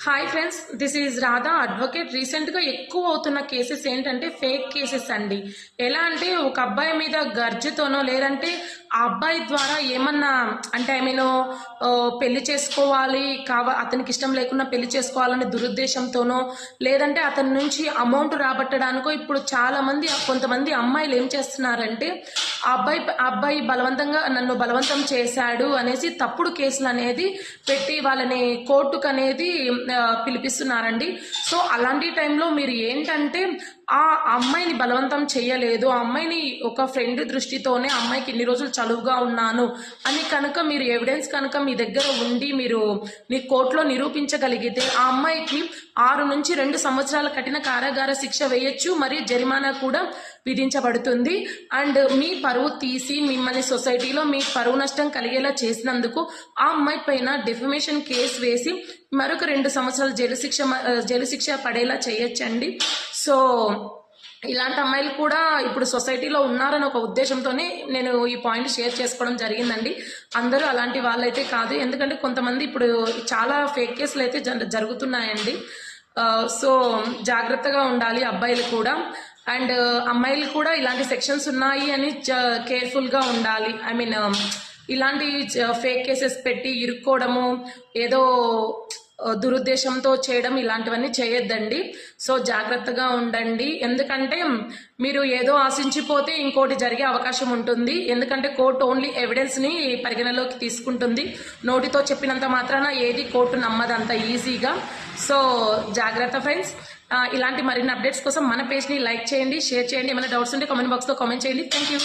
Hi friends, this is Radha advocate. రీసెంట్గా ఎక్కువ అవుతున్న కేసెస్ ఏంటంటే ఫేక్ కేసెస్ అండి. ఎలా అంటే ఒక అబ్బాయి మీద గర్జతోనో లేదంటే ఆ అబ్బాయి ద్వారా ఏమన్నా అంటే పెళ్లి చేసుకోవాలి అతనికి ఇష్టం లేకుండా పెళ్లి చేసుకోవాలనే దురుద్దేశంతోనో లేదంటే అతని నుంచి అమౌంట్ రాబట్టడానికో ఇప్పుడు చాలా మంది కొంతమంది అమ్మాయిలు ఏం చేస్తున్నారంటే ఆ అబ్బాయి బలవంతంగా నన్ను బలవంతం చేశాడు అనేసి తప్పుడు కేసులు అనేది పెట్టి వాళ్ళని కోర్టుకు అనేది పిలిపిస్తున్నారండి. సో అలాంటి టైంలో మీరు ఏంటంటే ఆ అమ్మాయిని బలవంతం చేయలేదు, ఆ అమ్మాయిని ఒక ఫ్రెండ్ దృష్టితోనే అమ్మాయికి ఇన్ని రోజులు చలువుగా ఉన్నాను అని కనుక మీరు ఎవిడెన్స్ కనుక మీ దగ్గర ఉండి మీరు మీ కోర్టులో నిరూపించగలిగితే ఆ అమ్మాయికి 6 నుంచి 2 సంవత్సరాల కఠిన కారాగార శిక్ష వేయొచ్చు, మరియు జరిమానా కూడా విధించబడుతుంది. అండ్ మీ పరువు తీసి మిమ్మల్ని సొసైటీలో మీ పరువు నష్టం కలిగేలా చేసినందుకు ఆ అమ్మాయి పైన డెఫమేషన్ కేసు వేసి మరొక 2 సంవత్సరాల జైలు శిక్ష పడేలా చేయొచ్చండి. సో ఇలాంటి అమ్మాయిలు కూడా ఇప్పుడు సొసైటీలో ఉన్నారని ఒక ఉద్దేశంతోనే నేను ఈ పాయింట్ షేర్ చేసుకోవడం జరిగిందండి. అందరూ అలాంటి వాళ్ళైతే కాదు, ఎందుకంటే కొంతమంది ఇప్పుడు చాలా ఫేక్ కేసులు అయితే జరుగుతున్నాయండి. సో జాగ్రత్తగా ఉండాలి అబ్బాయిలు కూడా, అండ్ అమ్మాయిలు కూడా ఇలాంటి సెక్షన్స్ ఉన్నాయి అని కేర్ఫుల్గా ఉండాలి. ఇలాంటి ఫేక్ కేసెస్ పెట్టి ఇరుక్కోవడము, ఏదో దురుద్దేశంతో చేయడం ఇలాంటివన్నీ చేయొద్దండి. సో జాగ్రత్తగా ఉండండి, ఎందుకంటే మీరు ఏదో ఆశించిపోతే ఇంకోటి జరిగే అవకాశం ఉంటుంది. ఎందుకంటే కోర్టు ఓన్లీ ఎవిడెన్స్ని పరిగణలోకి తీసుకుంటుంది, నోటితో చెప్పినంత మాత్రాన ఏది కోర్టు నమ్మదంత ఈజీగా. సో జాగ్రత్త ఫ్రెండ్స్. ఇలాంటి మరిన్ని అప్డేట్స్ కోసం మన పేజ్ని లైక్ చేయండి, షేర్ చేయండి. ఏమైనా డౌట్స్ ఉంటే కామెంట్ బాక్స్లో కామెంట్ చేయండి. Thank you.